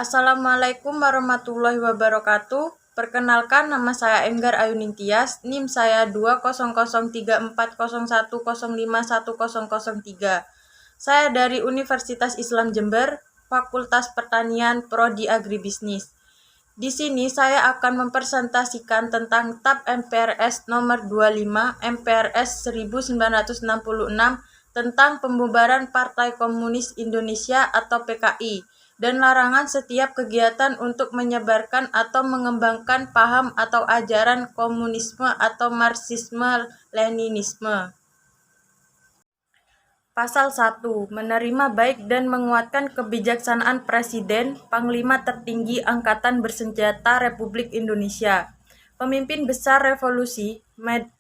Assalamualaikum warahmatullahi wabarakatuh. Perkenalkan, nama saya Enggar Ayuning Tias, NIM saya 2003401051003. Saya dari Universitas Islam Jember, Fakultas Pertanian, Prodi Agribisnis. Di sini saya akan mempresentasikan tentang TAP MPRS nomor 25 MPRS 1966 tentang pembubaran Partai Komunis Indonesia atau PKI dan larangan setiap kegiatan untuk menyebarkan atau mengembangkan paham atau ajaran komunisme atau Marxisme-Leninisme. Pasal 1. Menerima baik dan menguatkan kebijaksanaan Presiden, Panglima Tertinggi Angkatan Bersenjata Republik Indonesia, Pemimpin Besar Revolusi,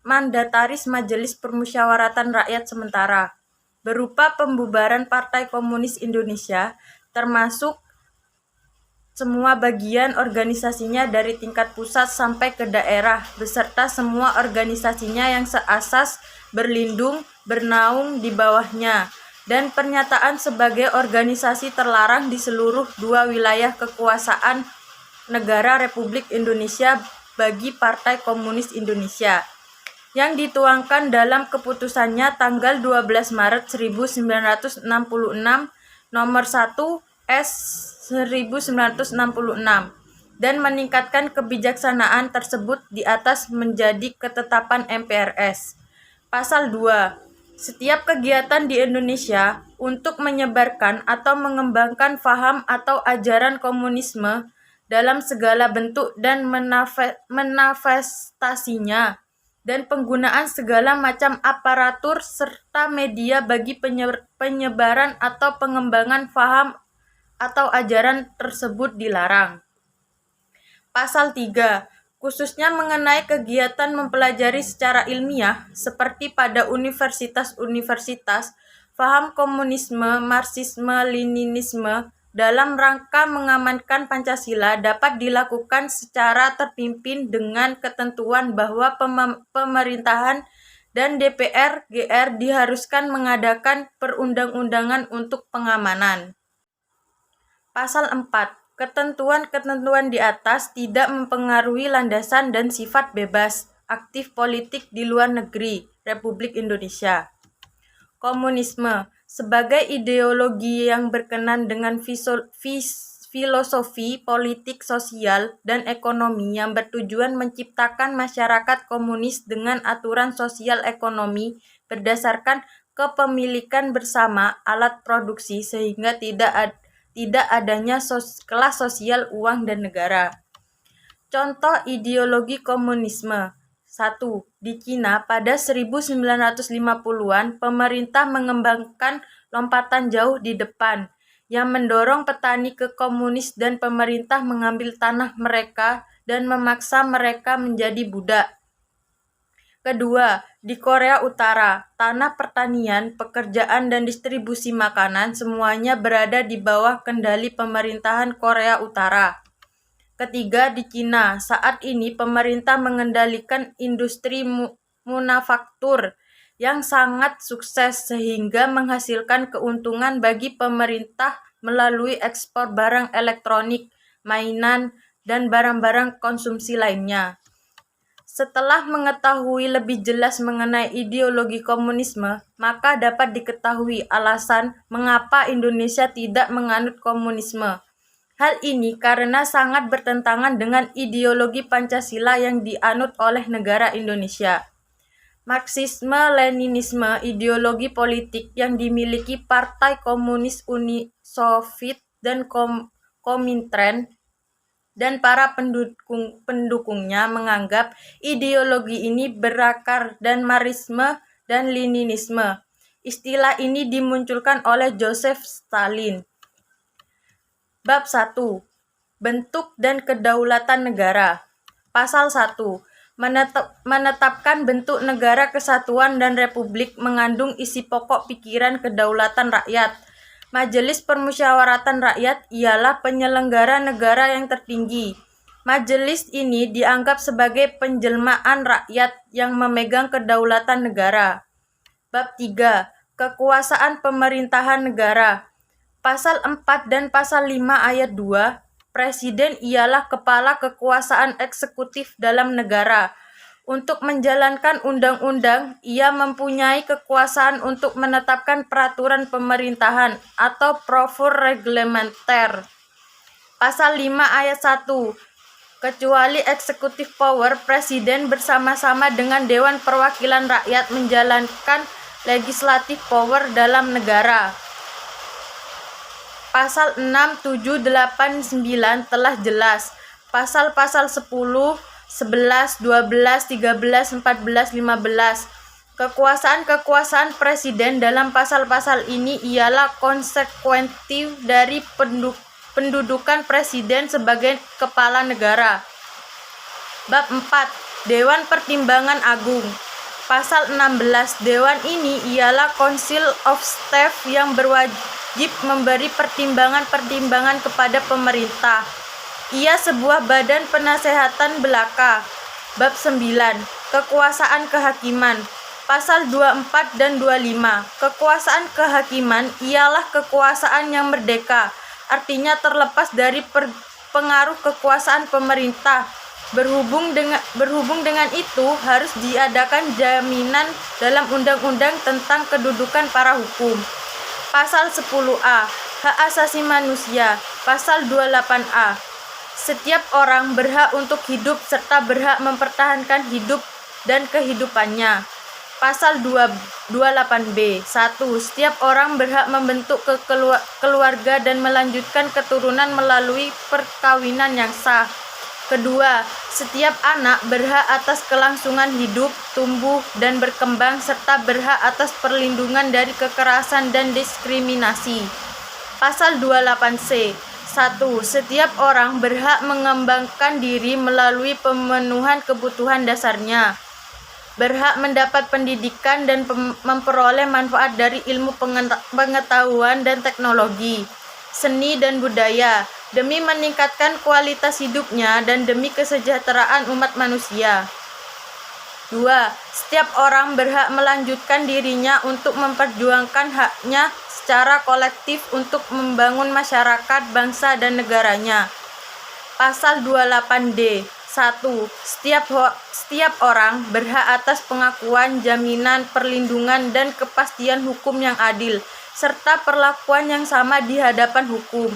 Mandataris Majelis Permusyawaratan Rakyat Sementara, berupa pembubaran Partai Komunis Indonesia, termasuk semua bagian organisasinya dari tingkat pusat sampai ke daerah, beserta semua organisasinya yang seasas, berlindung, bernaung di bawahnya, dan pernyataan sebagai organisasi terlarang di seluruh dua wilayah kekuasaan negara Republik Indonesia bagi Partai Komunis Indonesia, yang dituangkan dalam keputusannya tanggal 12 Maret 1966 nomor 1 S/1966 dan meningkatkan kebijaksanaan tersebut di atas menjadi ketetapan MPRS. Pasal 2. Setiap kegiatan di Indonesia untuk menyebarkan atau mengembangkan faham atau ajaran komunisme dalam segala bentuk dan manifestasinya dan penggunaan segala macam aparatur serta media bagi penyebaran atau pengembangan faham atau ajaran tersebut dilarang. Pasal 3. Khususnya mengenai kegiatan mempelajari secara ilmiah, seperti pada universitas-universitas, faham komunisme, Marxisme-Leninisme dalam rangka mengamankan Pancasila dapat dilakukan secara terpimpin dengan ketentuan bahwa pemerintahan dan DPR GR diharuskan mengadakan perundang-undangan untuk pengamanan. Pasal 4. Ketentuan-ketentuan di atas tidak mempengaruhi landasan dan sifat bebas aktif politik di luar negeri Republik Indonesia. Komunisme sebagai ideologi yang berkenan dengan filosofi politik, sosial, dan ekonomi yang bertujuan menciptakan masyarakat komunis dengan aturan sosial ekonomi berdasarkan kepemilikan bersama alat produksi sehingga tidak adanya kelas sosial uang dan negara. Contoh ideologi komunisme. 1. Di Cina pada 1950-an, pemerintah mengembangkan lompatan jauh di depan yang mendorong petani ke komunis dan pemerintah mengambil tanah mereka dan memaksa mereka menjadi budak. Kedua, di Korea Utara, tanah pertanian, pekerjaan, dan distribusi makanan semuanya berada di bawah kendali pemerintahan Korea Utara. Ketiga, di Cina, saat ini pemerintah mengendalikan industri manufaktur yang sangat sukses sehingga menghasilkan keuntungan bagi pemerintah melalui ekspor barang elektronik, mainan, dan barang-barang konsumsi lainnya. Setelah mengetahui lebih jelas mengenai ideologi komunisme, maka dapat diketahui alasan mengapa Indonesia tidak menganut komunisme. Hal ini karena sangat bertentangan dengan ideologi Pancasila yang dianut oleh negara Indonesia. Marxisme-Leninisme, ideologi politik yang dimiliki Partai Komunis Uni Soviet dan Komintern, dan para pendukungnya menganggap ideologi ini berakar dan Marxisme dan Leninisme. Istilah ini dimunculkan oleh Joseph Stalin. Bab 1. Bentuk dan kedaulatan negara. Pasal 1. Menetapkan bentuk negara kesatuan dan republik mengandung isi pokok pikiran kedaulatan rakyat. Majelis Permusyawaratan Rakyat ialah penyelenggara negara yang tertinggi. Majelis ini dianggap sebagai penjelmaan rakyat yang memegang kedaulatan negara. Bab 3. Kekuasaan pemerintahan negara. Pasal 4 dan Pasal 5 ayat 2 Presiden ialah kepala kekuasaan eksekutif dalam negara. Untuk menjalankan undang-undang, ia mempunyai kekuasaan untuk menetapkan peraturan pemerintahan atau profur reglementer. Pasal 5 ayat 1. Kecuali executive power, Presiden bersama-sama dengan Dewan Perwakilan Rakyat menjalankan legislative power dalam negara. Pasal 6, 7, 8, 9 telah jelas. Pasal-pasal 10, 11, 12, 13, 14, 15. Kekuasaan-kekuasaan Presiden dalam pasal-pasal ini ialah konsekuensi dari pendudukan Presiden sebagai kepala negara. Bab 4. Dewan Pertimbangan Agung. Pasal 16. Dewan ini ialah Council of Staff yang berwajib memberi pertimbangan-pertimbangan kepada pemerintah. Ia sebuah badan penasehatan belaka. Bab 9. Kekuasaan kehakiman. Pasal 24 dan 25. Kekuasaan kehakiman ialah kekuasaan yang merdeka, artinya terlepas dari pengaruh kekuasaan pemerintah. Berhubung dengan itu, harus diadakan jaminan dalam undang-undang tentang kedudukan para hukum. Pasal 10A. Hak asasi manusia. Pasal 28A. Setiap orang berhak untuk hidup serta berhak mempertahankan hidup dan kehidupannya. Pasal 28B. 1. Setiap orang berhak membentuk keluarga dan melanjutkan keturunan melalui perkawinan yang sah. Kedua, setiap anak berhak atas kelangsungan hidup, tumbuh, dan berkembang serta berhak atas perlindungan dari kekerasan dan diskriminasi. Pasal 28C. 1. Setiap orang berhak mengembangkan diri melalui pemenuhan kebutuhan dasarnya. Berhak mendapat pendidikan dan memperoleh manfaat dari ilmu pengetahuan dan teknologi, seni dan budaya, demi meningkatkan kualitas hidupnya dan demi kesejahteraan umat manusia. 2. Setiap orang berhak melanjutkan dirinya untuk memperjuangkan haknya secara kolektif untuk membangun masyarakat, bangsa, dan negaranya. Pasal 28D. 1. Setiap orang berhak atas pengakuan, jaminan, perlindungan, dan kepastian hukum yang adil, serta perlakuan yang sama di hadapan hukum.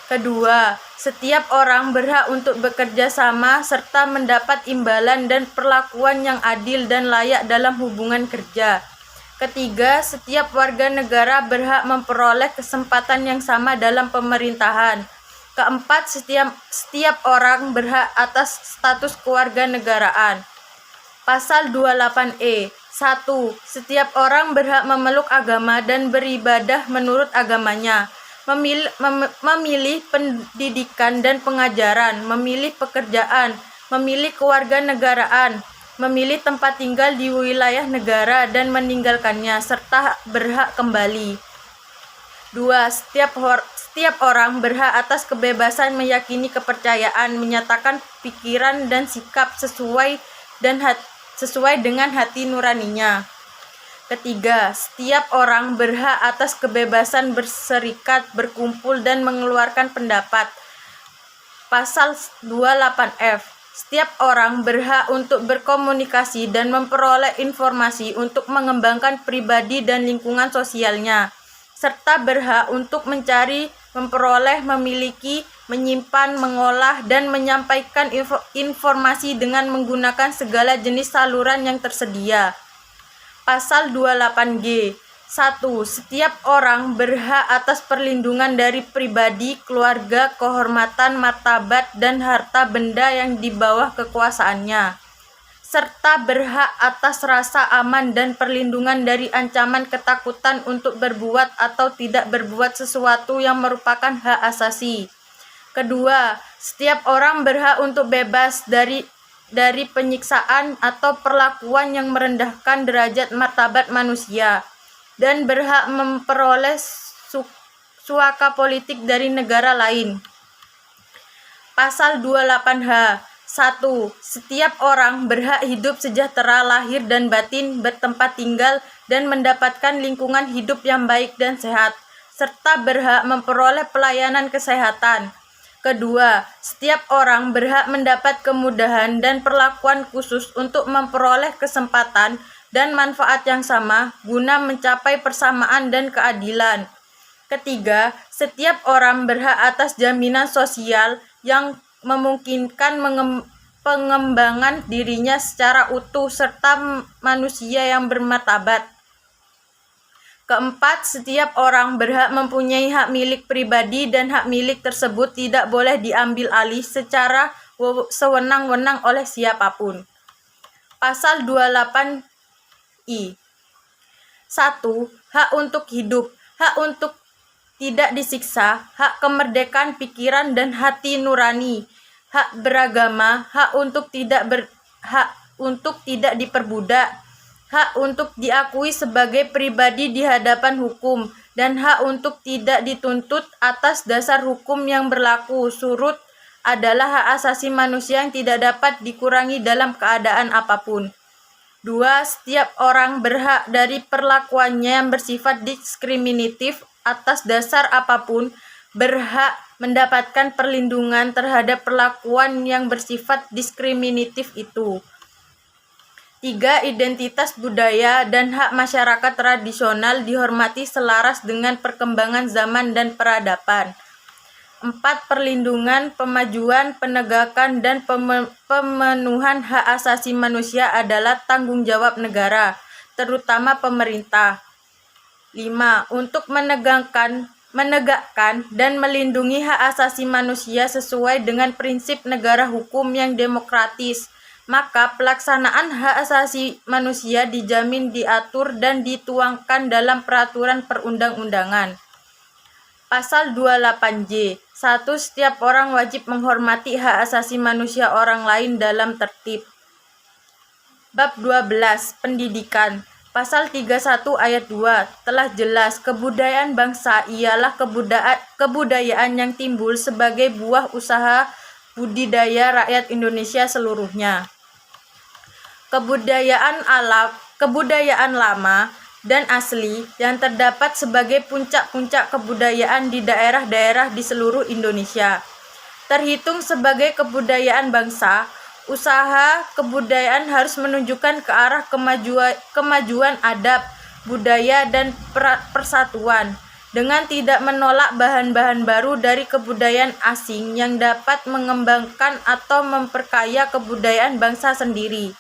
Kedua, setiap orang berhak untuk bekerja sama serta mendapat imbalan dan perlakuan yang adil dan layak dalam hubungan kerja. Ketiga, setiap warga negara berhak memperoleh kesempatan yang sama dalam pemerintahan. Keempat, setiap orang berhak atas status kewarganegaraan. Pasal 28E. 1. Setiap orang berhak memeluk agama dan beribadah menurut agamanya, memilih pendidikan dan pengajaran, memilih pekerjaan, memilih kewarganegaraan, memilih tempat tinggal di wilayah negara dan meninggalkannya, serta berhak kembali. 2. Setiap orang berhak atas kebebasan meyakini kepercayaan, menyatakan pikiran dan sikap sesuai dengan hati nuraninya. Ketiga, setiap orang berhak atas kebebasan berserikat, berkumpul, dan mengeluarkan pendapat. Pasal 28F. Setiap orang berhak untuk berkomunikasi dan memperoleh informasi untuk mengembangkan pribadi dan lingkungan sosialnya, serta berhak untuk mencari, memperoleh, memiliki, menyimpan, mengolah, dan menyampaikan informasi dengan menggunakan segala jenis saluran yang tersedia. Pasal 28G. 1. Setiap orang berhak atas perlindungan dari pribadi, keluarga, kehormatan, martabat, dan harta benda yang di bawah kekuasaannya, serta berhak atas rasa aman dan perlindungan dari ancaman ketakutan untuk berbuat atau tidak berbuat sesuatu yang merupakan hak asasi. Kedua, setiap orang berhak untuk bebas dari penyiksaan atau perlakuan yang merendahkan derajat martabat manusia, dan berhak memperoleh suaka politik dari negara lain. Pasal 28H. 1. Setiap orang berhak hidup sejahtera lahir dan batin, bertempat tinggal, dan mendapatkan lingkungan hidup yang baik dan sehat, serta berhak memperoleh pelayanan kesehatan. Kedua, setiap orang berhak mendapat kemudahan dan perlakuan khusus untuk memperoleh kesempatan dan manfaat yang sama guna mencapai persamaan dan keadilan. Ketiga, setiap orang berhak atas jaminan sosial yang memungkinkan pengembangan dirinya secara utuh serta manusia yang bermartabat. Keempat, setiap orang berhak mempunyai hak milik pribadi dan hak milik tersebut tidak boleh diambil alih secara sewenang-wenang oleh siapapun. Pasal 28I. 1. Hak untuk hidup, hak untuk tidak disiksa, hak kemerdekaan pikiran dan hati nurani, hak beragama, hak untuk tidak diperbudak, hak untuk diakui sebagai pribadi di hadapan hukum, dan hak untuk tidak dituntut atas dasar hukum yang berlaku surut adalah hak asasi manusia yang tidak dapat dikurangi dalam keadaan apapun. 2. Setiap orang berhak dari perlakuannya yang bersifat diskriminatif atas dasar apapun, berhak mendapatkan perlindungan terhadap perlakuan yang bersifat diskriminatif itu. 3. Identitas budaya dan hak masyarakat tradisional dihormati selaras dengan perkembangan zaman dan peradaban. 4. Perlindungan, pemajuan, penegakan, dan pemenuhan hak asasi manusia adalah tanggung jawab negara, terutama pemerintah. 5. Untuk menegakkan dan melindungi hak asasi manusia sesuai dengan prinsip negara hukum yang demokratis, maka pelaksanaan hak asasi manusia dijamin, diatur, dan dituangkan dalam peraturan perundang-undangan. Pasal 28J. 1. Setiap orang wajib menghormati hak asasi manusia orang lain dalam tertib. Bab 12. Pendidikan. Pasal 31 ayat 2 telah jelas kebudayaan bangsa ialah kebudayaan yang timbul sebagai buah usaha budidaya rakyat Indonesia seluruhnya. Kebudayaan lama dan asli yang terdapat sebagai puncak-puncak kebudayaan di daerah-daerah di seluruh Indonesia. Terhitung sebagai kebudayaan bangsa, usaha kebudayaan harus menunjukkan ke arah kemajuan adab, budaya, dan persatuan, dengan tidak menolak bahan-bahan baru dari kebudayaan asing yang dapat mengembangkan atau memperkaya kebudayaan bangsa sendiri,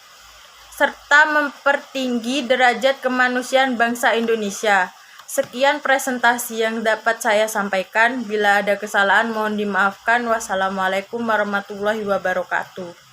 serta mempertinggi derajat kemanusiaan bangsa Indonesia. Sekian presentasi yang dapat saya sampaikan. Bila ada kesalahan mohon dimaafkan. Wassalamualaikum warahmatullahi wabarakatuh.